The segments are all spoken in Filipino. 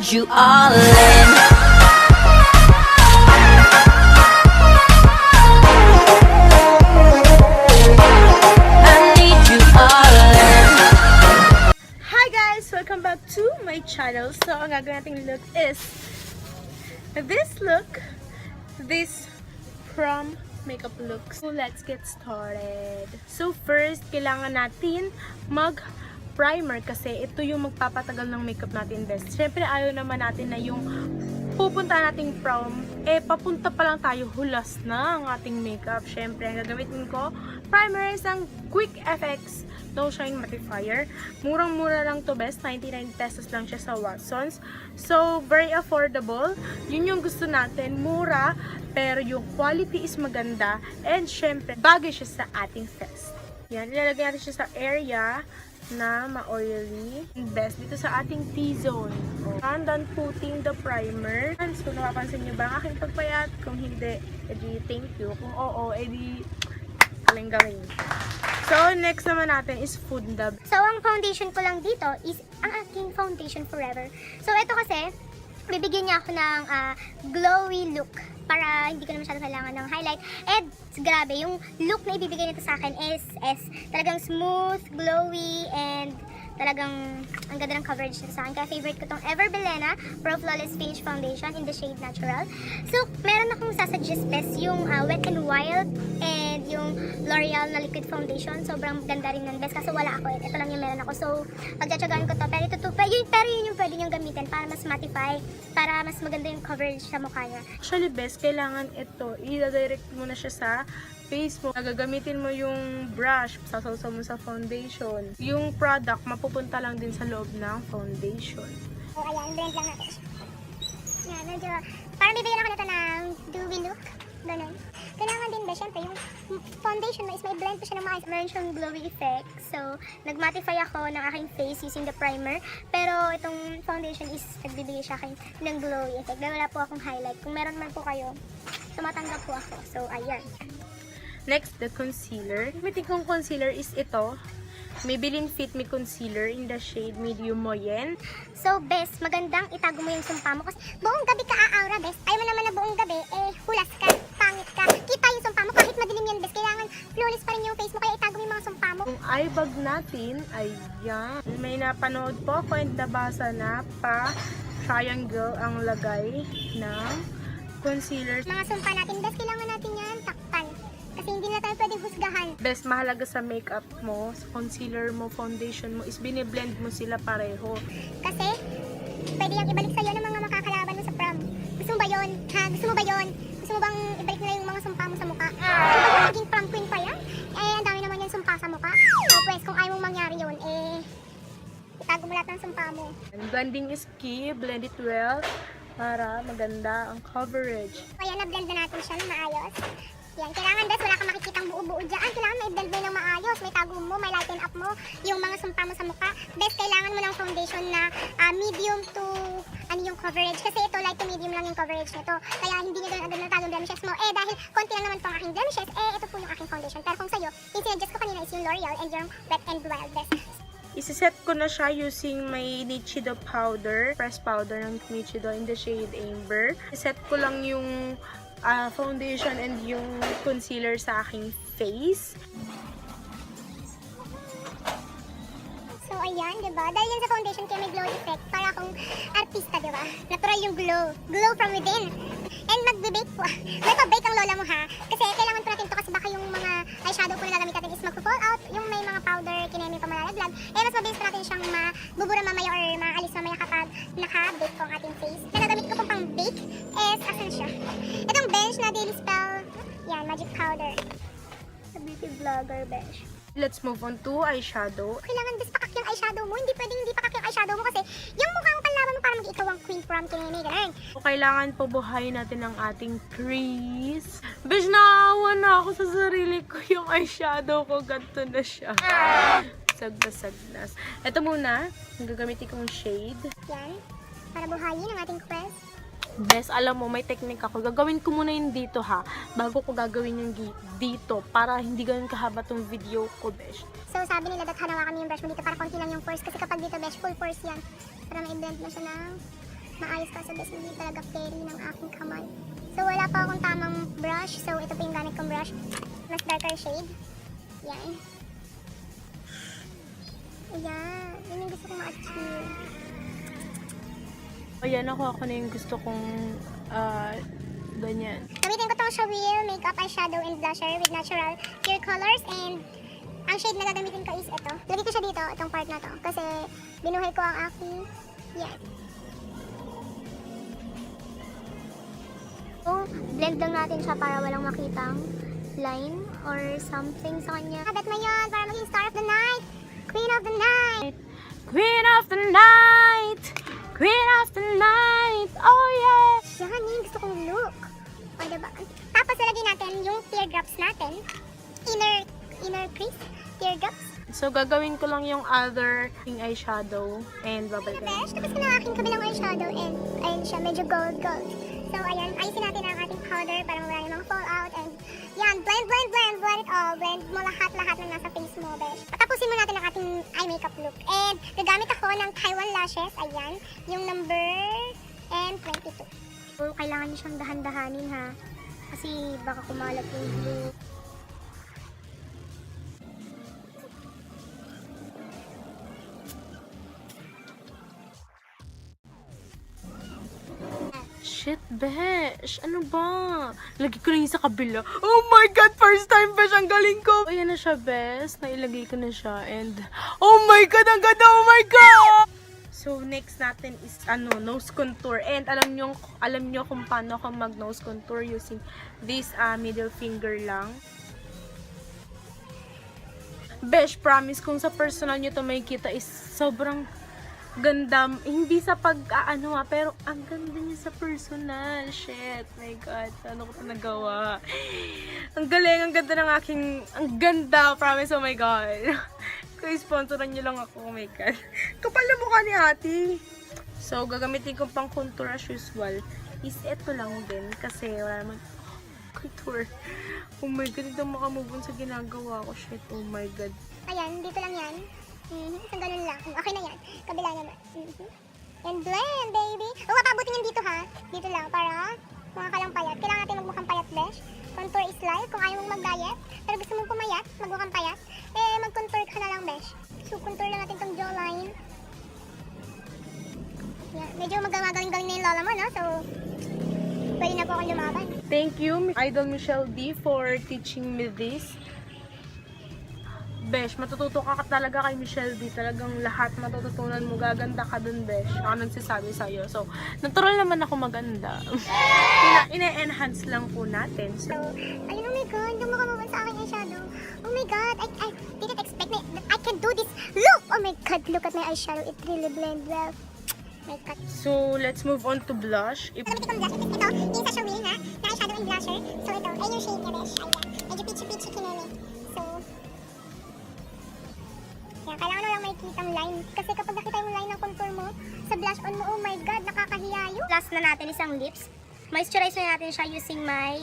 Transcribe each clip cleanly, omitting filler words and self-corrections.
need you all in. I need you all in. Hi guys! Welcome back to my channel. So, ang gagawin nating look is this prom makeup look. So, let's get started. So, first, kailangan natin mag-primer kasi ito yung magpapatagal ng makeup natin best. Siyempre, ayaw naman natin na yung pupunta nating prom, papunta pa lang tayo, hulas na ang ating makeup. Siyempre, ang gagamitin ko, primer is ang Quick FX No Shine Mattifier. Murang-mura lang to best, 99 pesos lang siya sa Watsons. So, very affordable. Yun yung gusto natin, mura, pero yung quality is maganda. And syempre, bagay siya sa ating face. Yan, ilalagay natin siya sa area na ma-oily. Best dito sa ating T-zone. And then putting the primer. So, napapansin nyo ba ang aking pagpayat? Kung hindi, edi thank you. Kung oo, edi kaling gawin. So, next naman natin is Food Dab. So, ang foundation ko lang dito is ang aking foundation forever. So, ito kasi, bibigyan niya ako ng glowy look para hindi ko na masyadong kailangan ng highlight. And, grabe, yung look na ibibigay nito sa akin is talagang smooth, glowy, and talagang ang ganda ng coverage nito sa akin. Kaya favorite ko tong Ever Belena Pro Flawless Finish Foundation in the shade Natural. So, meron akong sasuggest best yung Wet n Wild and yung L'Oreal na liquid foundation. Sobrang ganda rin ng best kasi wala ako. Ito lang yung meron ako. So, pagtsatsagaan ko to. Pero yun yung pwede niyong gamitin para mas mattify, para mas maganda yung coverage sa mukha niya. Actually, best, kailangan ito. I-direct mo na siya sa face mo. Gagamitin mo yung brush, sasawsaw mo sa foundation. Yung product, mapupunta lang din sa loob ng foundation. So, ayan, blend lang natin. Yan, medyo, parang bibigyan ako nito ng dewy look. Ganun. Kailangan din ba, syempre, yung foundation mo is may blend pa siya ng maayos. Meron siyang glowy effect. So, nag-mattify ako ng aking face using the primer. Pero, itong foundation is nagbibigay siya akin ng glowy effect. Dahil wala po akong highlight. Kung meron man po kayo, tumatanggap po ako. So, ayan. Next, the concealer. Gamitin kong concealer is ito. Maybelline Fit Me Concealer in the shade Medium Moyen. So, best, magandang itago mo yung sumpa mo. Kasi buong gabi ka aura, best. Ayaw mo naman na buong gabi, hulas ka, pangit ka. Kita yung sumpa mo, kahit madilim yan, best. Kailangan flawless pa rin yung face mo, kaya itago mo yung mga sumpa mo. Yung eye bag natin ay yan. May napanood po ako and nabasa na triangle ang lagay ng concealer. Mga sumpa natin, best, kailangan natin yan takpan. Kasi hindi na tayo pwedeng husgahan. Best mahalaga sa makeup mo, sa concealer mo, foundation mo, is biniblend mo sila pareho. Kasi, pwede yung ibalik sa'yo ng mga makakalaban mo sa prom. Gusto mo ba yun? Ha? Gusto mo ba yun? Gusto mo bang ibalik nila yung mga sumpa mo sa mukha? Gusto mo bang maging prom queen pa yan? Ang dami naman yung sumpa sa mukha. So, pues, kung ayaw mong mangyari yun, itago mo lahat ng sumpa mo. And blending is key, blend it well para maganda ang coverage. Ayan, na-blend na natin siya na maayos. Yan, kailangan best, wala kang makikitang buo-buo dyan. Kailangan may blend mo ng maayos, may tago mo, may lighten up mo, yung mga sumpa mo sa mukha. Best, kailangan mo ng foundation na medium to, yung coverage. Kasi ito, light to medium lang yung coverage nito. Kaya hindi nyo doon agad natalo yung blemishes mo. Dahil konti lang naman po ang aking blemishes, ito po yung aking foundation. Pero kung sa'yo, yung sinuggest ko kanina is yung L'Oreal and yung Wet n Wild best. Isiset ko na siya using my Nichido powder, pressed powder ng Nichido in the shade Amber. Iset ko lang yung foundation and yung concealer sa aking face. So, ayan, diba? Dahil yan sa foundation kaya may glow effect. Para akong artista, diba? Natural yung glow. Glow from within. And magbe-bake po. May pa-bake ang lola mo, ha? Kasi kailangan po natin ito kasi baka yung mga eyeshadow po na gagamit natin is mag-fall out. Yung may mga powder, kinemi pa malalaglag. Mas mabilis pa natin siyang mabubura mamaya or maalis mamaya kapag naka-bake po ang ating face. Na nagamit ko pong pang-bake is, asan siya? Itong bench na Daily Spell. Yan, magic powder. Sa beauty vlogger bench. Let's move on to eyeshadow. Kailangan best pakak yung eyeshadow mo. Hindi pwedeng hindi pakak yung eyeshadow mo kasi yung mukhang panlaban mo para mag-ikaw ang queen prom kinini. Ganun. So, kailangan pabuhayin natin ang ating crease. Besh, naawa na ako sa sarili ko. Yung eyeshadow ko, ganito na siya. Sagdas-sagdas. Ito muna, ang gagamitin kong shade. Yan. Para buhayin ang ating quest. Bes, alam mo, may technique ako. Gagawin ko muna yung dito ha, bago ko gagawin yung dito, para hindi ganun kahaba tong video ko, Besh. So, sabi nila, dathan hawakan mo yung brush mo dito para konti lang yung force. Kasi kapag dito, Besh, full force yan. Para ma-blend mo siya ng maayos kasi bes, hindi talaga carry ng aking kamay. So wala pa akong tamang brush. So ito pa yung gamit kong brush. Mas darker shade. Yan. Ayan. Yun yung gusto kong ma-achieve. Ayan, ako na yung gusto kong ganyan. Gamitin ko tong Showreal Makeup Eyeshadow and Blusher with natural clear colors, and ang shade na gagamitin ko is ito. Lagay ko siya dito, itong part na to, kasi binuhay ko ang aking yan. So, blend lang natin siya para walang makitang line or something sa kanya. Agat na yun para maging star of the night, queen of the night. Queen of the night! Queen of the night! Oh yes! Yan yung gusto kong look. O, diba? Tapos ilagay natin yung teardrops natin. Inner crease, teardrops. So, gagawin ko lang yung other eyeshadow and babalikan. Besh, tapos ko na aking kabilang eyeshadow, and ayun siya, medyo gold. So, ayan, ayusin natin ang ating powder para mawala yung mga fallout, and yan, blend it all. Blend mo lahat ng nasa face mo, Besh. Patapusin mo natin ang ating eye makeup look. And gagamit ako ng Taiwan lashes, ayan, yung number and 22. So, kailangan nyo siyang dahan-dahanin, ha, kasi baka kumalat yung blue. Shit, besh. Ano ba? Lagi ko lang yung sa kabila. Oh my God! First time, besh. Ang galing ko. Ayan na siya, besh. Nailagay ko na siya. And, oh my God! Ang ganda! Oh my God! So, next natin is, nose contour. And, alam nyo kung paano ako mag-nose contour using this middle finger lang. Besh, promise, kung sa personal nyo to makikita is sobrang ganda, hindi sa pero ang ganda niya sa personal. Shit, my God, ano ko ito nagawa? Ang galing, ang ganda ng ang ganda, promise, oh my God. Kung sponsoran niyo lang ako, oh my God. Kapal na mukha ni ate. So, gagamitin ko pang contour as usual. Is ito lang din, kasi wala naman contour. Oh my God, hindi makamove on sa ginagawa ko. Shit, oh my God. Ayan, dito lang yan. So, ganun lang. Okay na yan. Kabila naman. And blend, baby. Huwag papabutin yan dito, ha. Dito lang, para mukha ka lang payat. Kailangan natin magmukhang payat, besh. Contour is life. Kung ayaw mong mag-diet, pero gusto mong pumayat, magmukhang payat, mag-contour ka na lang, besh. So, contour lang natin tong jawline. Yan. Medyo magaling na yung lola mo, no? So, pwede na po akong lumaban. Thank you, Idol Michelle D, for teaching me this. Besh, matututo ka talaga kay Michelle D. Talagang lahat matututunan mo. Gaganda ka dun, Besh. Ako nagsasabi sa'yo. So, natural naman ako maganda. Ina-enhance lang po natin. So, ayun, oh my God, hindi mo kamaman sa aking eyeshadow. Oh my God, I didn't expect that I can do this. Look! Oh my God, look at my eyeshadow. It really blends well. My God. so let's move on to blush. Gamitin kong blush. Ito, yung sa Showreal na eyeshadow and blusher. So ito, ay yung shade niya, besh. Ayan. Medyo peachy-peachy kineme. So, yan, kailangan mo lang may kitang line. Kasi kapag nakita yung line ng contour mo, sa blush on mo, oh my God, nakakahiya yun. Last na natin isang lips. Moisturize na natin siya using my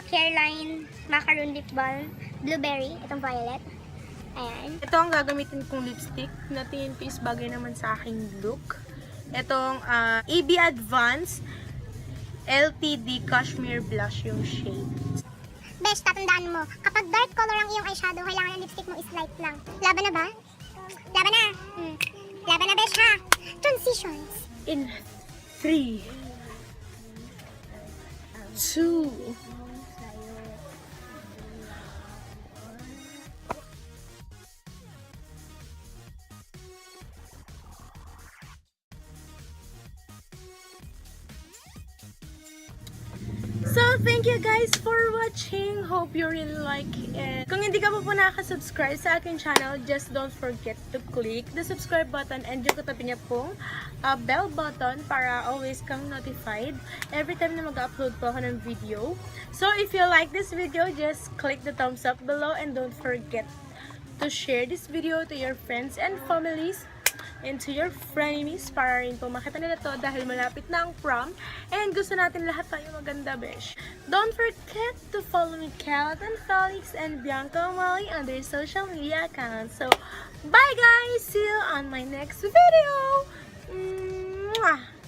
Careline Macaroon Lip Balm Blueberry. Itong violet. Ayan. Ito ang gagamitin kong lipstick na tingin ko is bagay naman sa aking look. Itong EB Advance LTD Cashmere Blush yung shade. Besh, tatandaan mo, kapag dark color ang iyong eyeshadow, kailangan ang lipstick mo is light lang. Laban na ba? Laban na! Laban na, Besh, ha? Transitions. In 3, 2, so, thank you guys for watching. Hope you really like it. Kung hindi ka pa po nakaka-subscribe sa aking channel, just don't forget to click the subscribe button and yung katabi niya pong bell button para always kang notified every time na mag-upload po ako ng video. So, if you like this video, just click the thumbs up below and don't forget to share this video to your friends and families and to your frenemies para rin po makita nila to dahil malapit na ang prom and gusto natin lahat tayo maganda, besh. Don't forget to follow me, Kat and Felix and Bianca Mali on their social media accounts. So, bye guys! See you on my next video! Mwah!